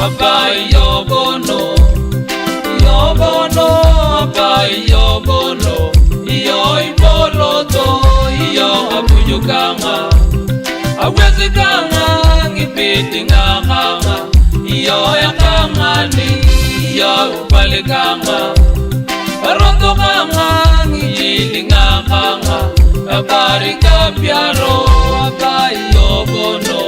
abai yobono, yobono, abai yobono, iyo iboloto, iyo abujukanga, awezi kanga, ngipiti ngakanga, iyo yakangani, iyo upalikanga, baroto kanga, ngijili ngakanga, abari kapiaro, abai yobono.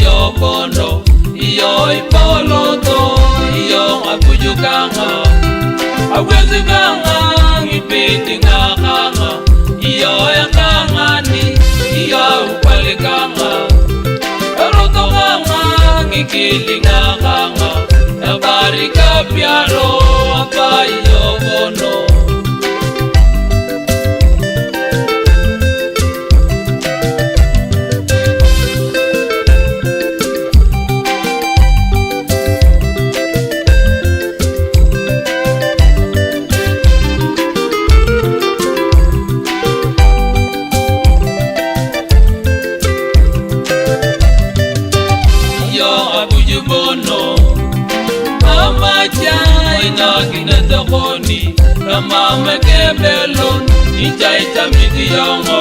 Yobono, iyo ipoloto, iyo abujukanga, awezi kanga, ngipiti ngakanga, iyo yakangani, iyo upalikanga, eroto kanga, ngikili ngakanga, abari kapiaro, abai yobono. Mama kebelon, ita miti yongo.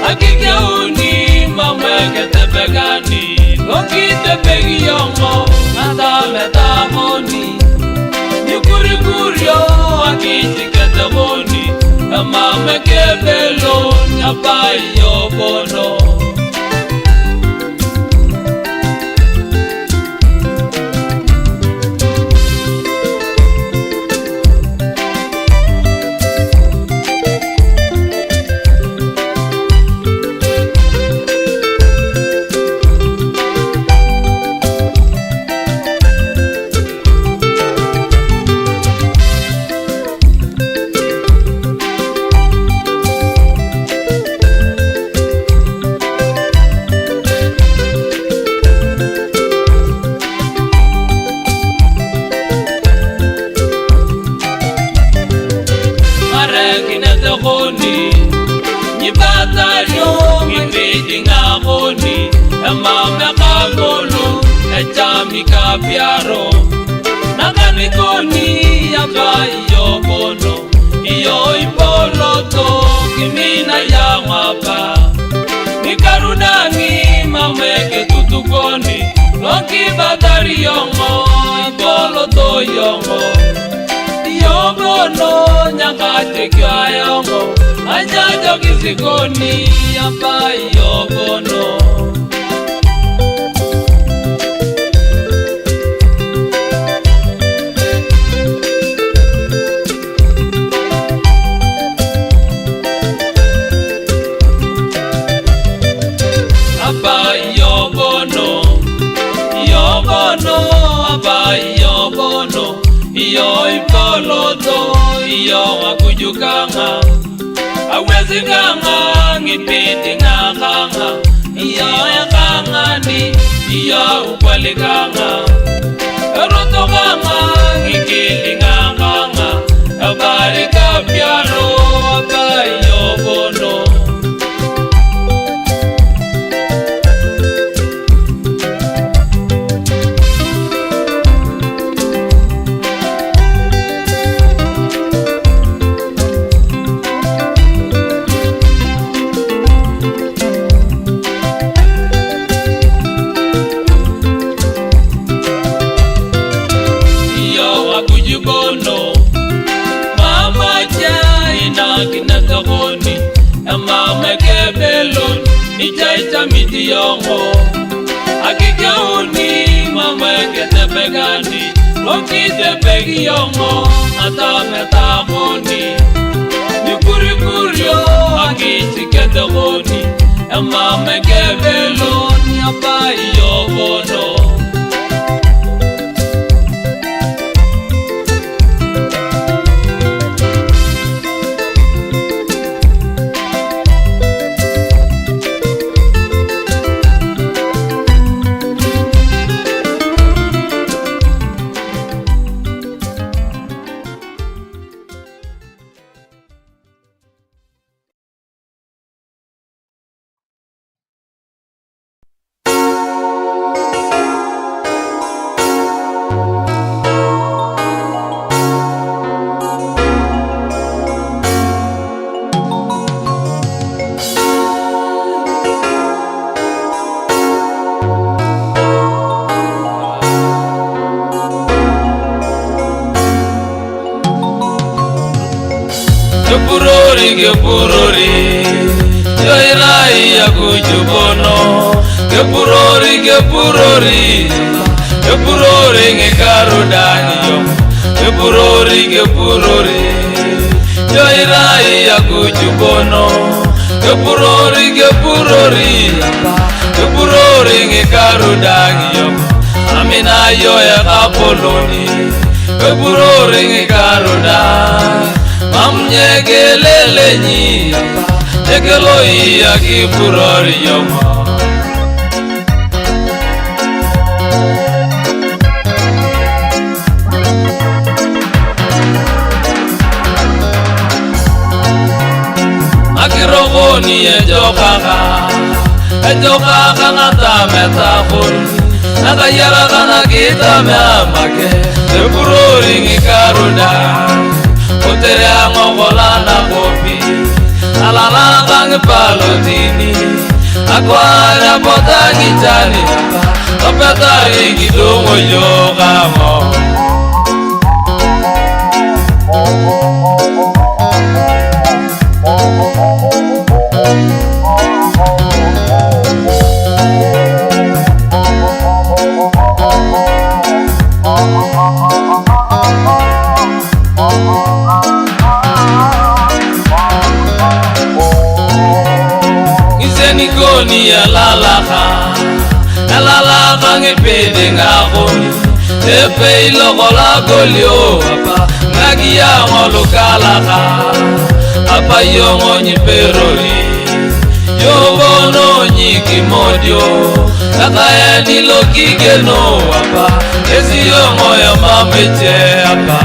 Akike uni, mama ketepegani. Kokite pegi yongo, ata metamoni. Nyukuri kurio, akiti keteboni. Mama kebelon, abai yobono. Mama kamolo, echami kapiaro, nakanikoni abai yobono, iyo ipoloto, kimina ya mapa. Nikarudani mameke tutukoni, loki batari yongo, ipoloto yongo. Yobono, nyakate kya yongo, ajajo kisikoni, abai yobono. Iyo ipoloto, iyo akujukanga, awezi kanga, ngipiti ngakanga, iyo yakangani, iyo upalikanga, eroto kanga, ngikili ngakanga, abari kapiaro, abai yobono. Ita miti yongo, akike uni, mama ketepegani. Lokite pegi yongo, ata metamoni. Nyukuri kurio, akiti keteboni. Mama kebeloni, abai yobono. Gepurori Yoirai ya kujubono Gepurori ngekarudani yo Gepurori Yoirai ya kujubono Gepurori ngekarudani yo Amina yo ya kapoloni Gepurori ngekarudani Mamnyegelele nyi Yegeloi ya Gepurori yomo Makirogoni ejokaka ngata metafon Nakayara kana kita meamake Gepurori ngekarudani Utere angogola na kopi Alala kange palotini Akwara potangi chani Topetari kidungo yogamo Nikoni ya lalaka ngepede ngakoni Epe ilokola golio apa ngagi ya ngolukalaka Apa yongo nyiperori Yobono nyikimodio Nakaya nilokigeno apa Ezi yongo ya mameche apa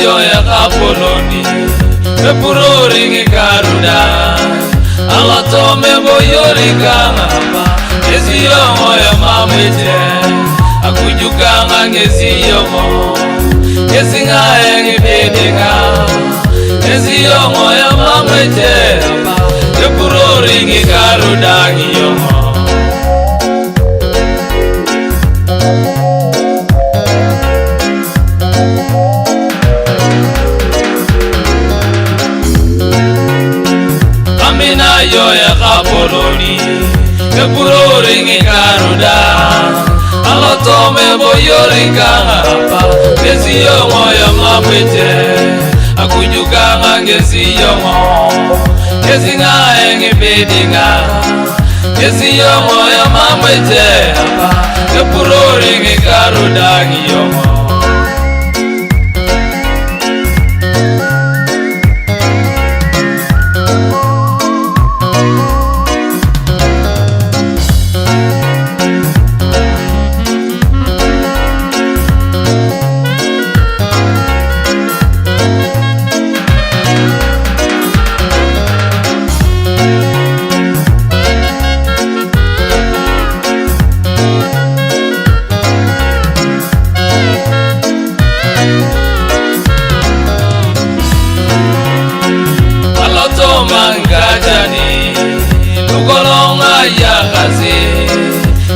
Yo ya kapoloni Gepurori ngekarudani Alatome boyori kangapa Ezi yongo ya mameche Akujukanga ngezi yongo Ezi ngaye ngebedenga Ezi yongo ya mameche Gepurori ngekarudani yongo Yo ya kapoloni Gepurori ngekarudani Alotome boyori kangapa Ngezi yongo ya mameche Akujukanga ngezi yongo Ngezi ngaye ngebedenga Ngezi yongo ya mameche Gepurori ngekarudani yongo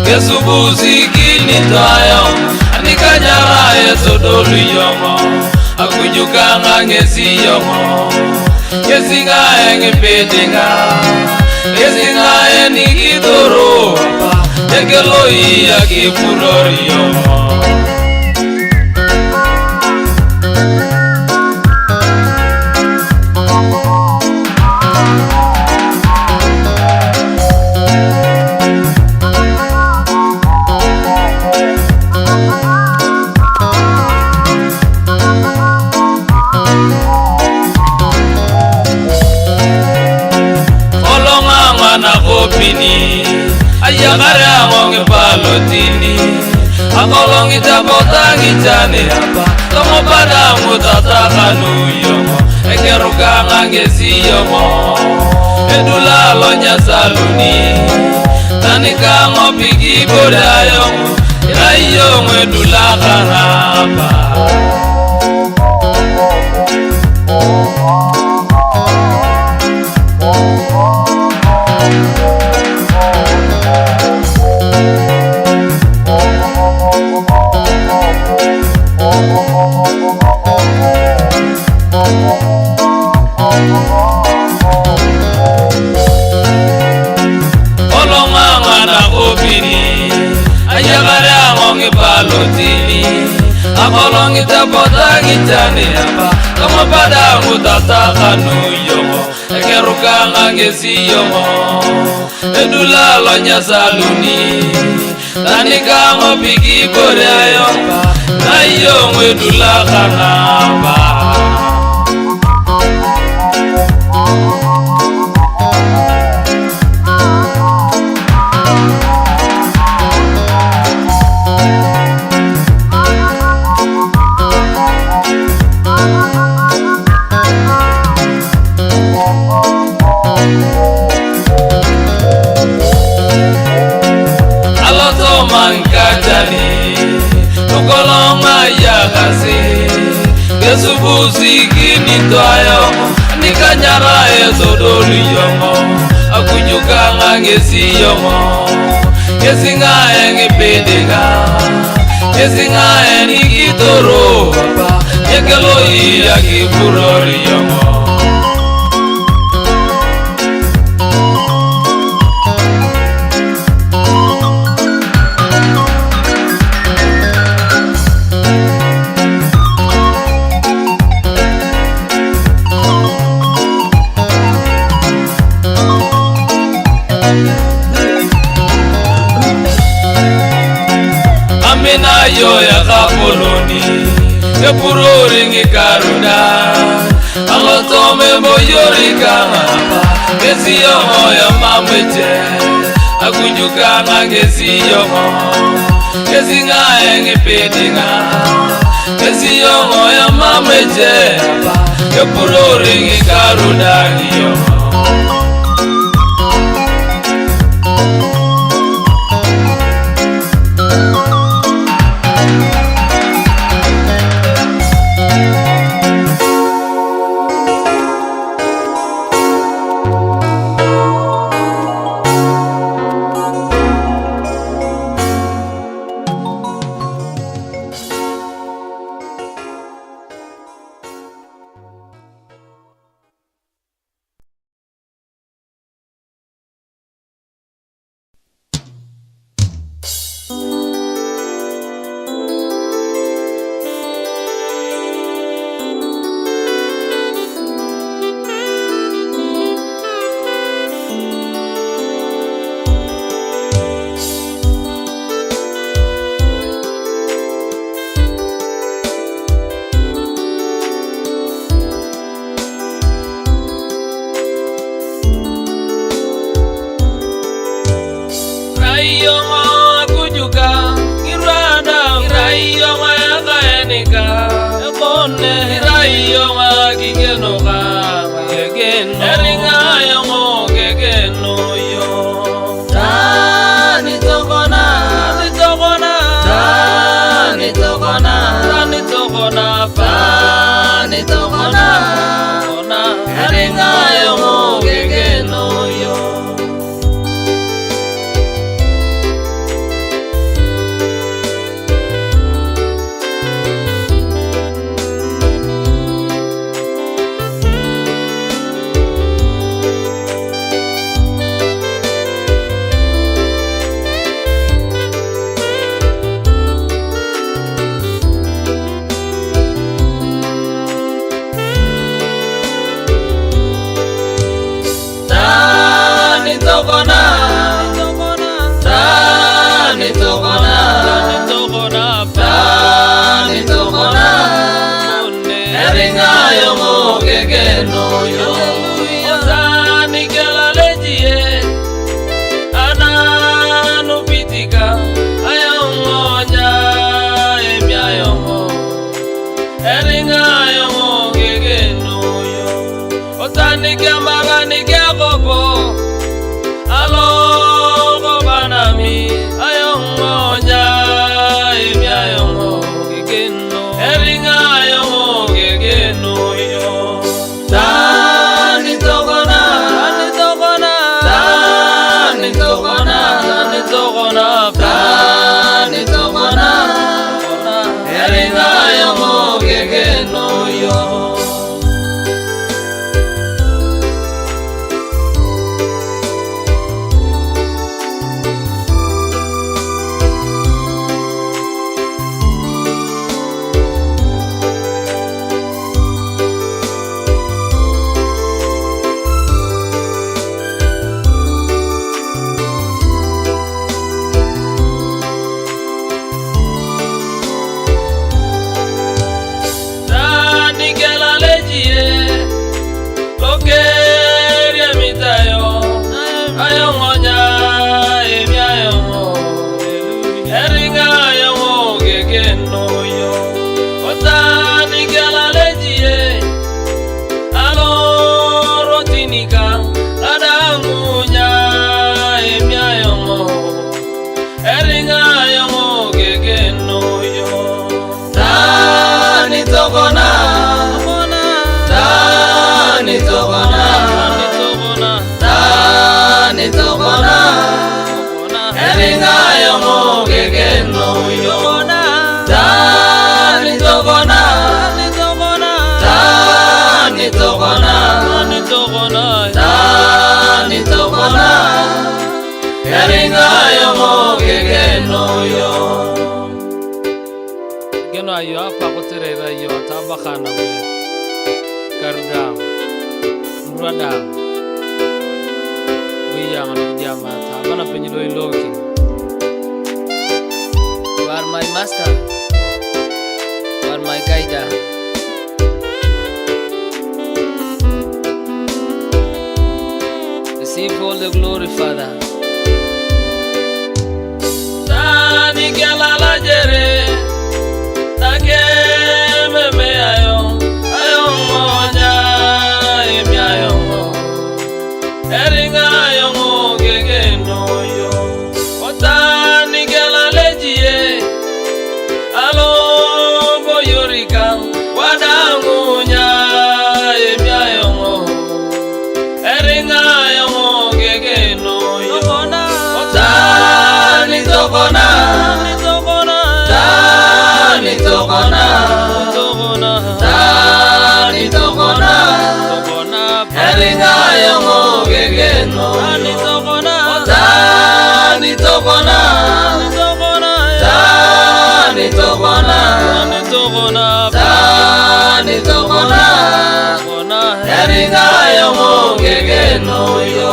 Kesubuzi kinitayo Anikanyara etodolu yongo Akujukanga ngezi yongo Ngezi ngaye ngepedenga Ngezi ngaye nikidoro Yegeloi ya Gepurori yongo Ayagara monge palotini Akolong itabotang itane apa Tomo padamu tatakan uyomo Ekeruka ngangesi yomo Edula lonya saluni Tanika ngopiki bodayomo Ilayomo edula karapa Akolong itabotang itane apa Tomo padamu tatakan uyomo Ekeruka ngangesi yomo Edula lonya saluni Tanika ngopiki bodayomo Ilayomo edula karapa Tukolong maya kasi Kesubusi kini toyo Nikanyara esodolu yomo Aku juga ngangesi yomo Kesinga engi pedega Kesinga engi kitoro Yekelo iya kiburori yomo Amina yo ya kapoloni Kepurori ngikarunda Alotome boyori kangapa Kesi yomo ya mameje Akunyuka ngangesi yomo Kesi ngae ngipedinga Kesi yomo ya mameje Kepurori ngikarunda yomo yo apa ko terera yo tabakana we kardam muradam we yang no jama tabana penyido iloki. You are my master, you are my guide. Receive all the glory, Father. Tani kelala jere, take meme ayo moja emi ayo mo, eringa ayo mo gege no yo. Tani kelala jie, alo boyorika, wadangunya emi ayo mo, eringa ayo mo gege no yo. Tani tokona, tani tokona, tani tokona, eringa yo mo gege no yo. Tani tokona, tani tokona, tani tokona, eringa yo mo gege no yo.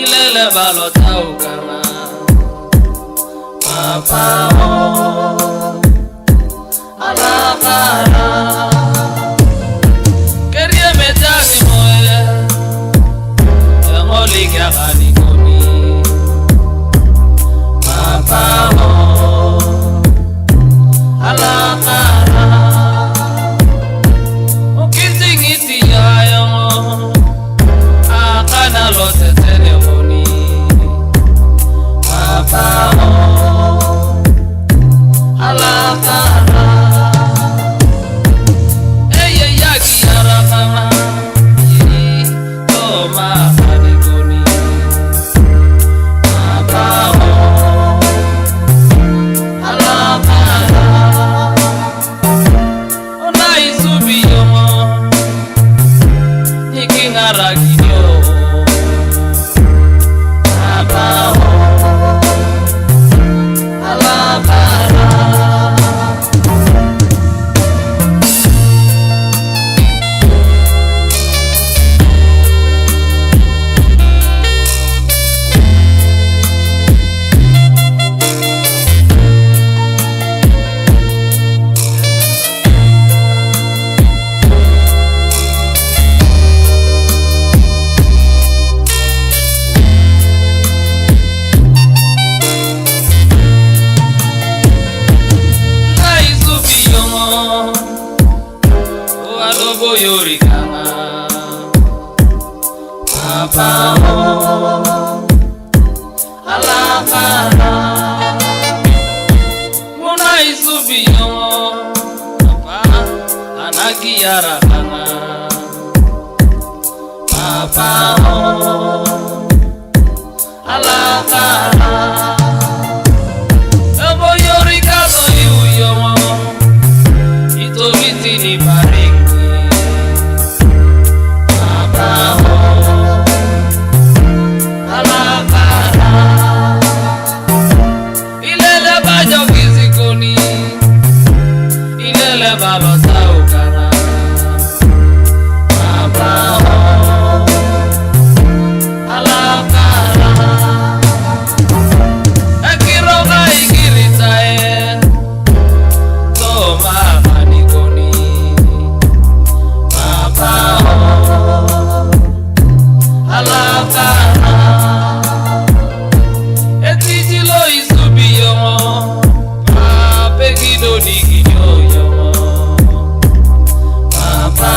Ilele balota ukama Papa alakara muna isubiyo papa anagiara kana papa alakara ebo yorika to yuyo itobiti ni baringi papa alakara ilele bajo kizikoni ilele balota ukara papa alakara ekiroga ikiritae toma manikoni papa alakara etijilo isubiyo papegido digiyo papa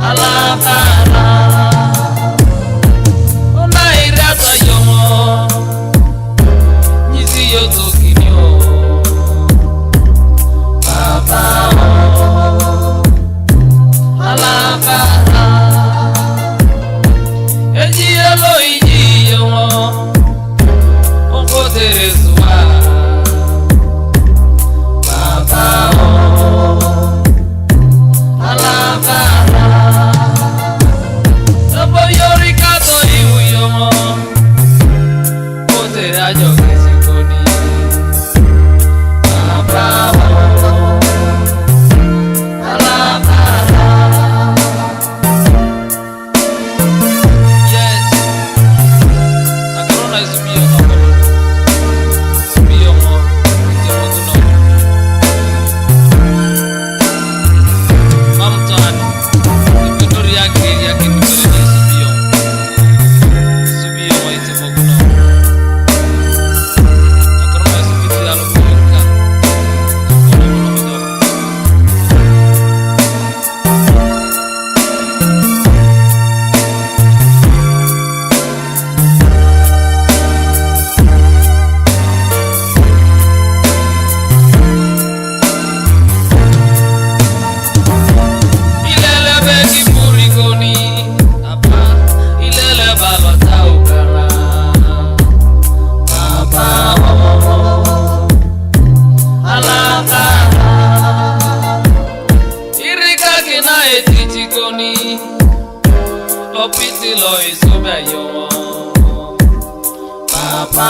alakara onairata yomo nyisiyo tokinyo papa alakara ejiyelo ijiyo onkoteresuwa papa alakara ebo yorika to iwuyo oterajo kesikoni papa alakara. Yes, nakarona isubiyo ngakolo subiyo mo itemoguno mamtani ipendori yake nikolene isubiyo mo itemoguno nakarona isubiti alokuyoka nakono ilele begi purikoni apa ilele balota ukara papa alakara irika kina etijikoni lopiti lo isobeyo papa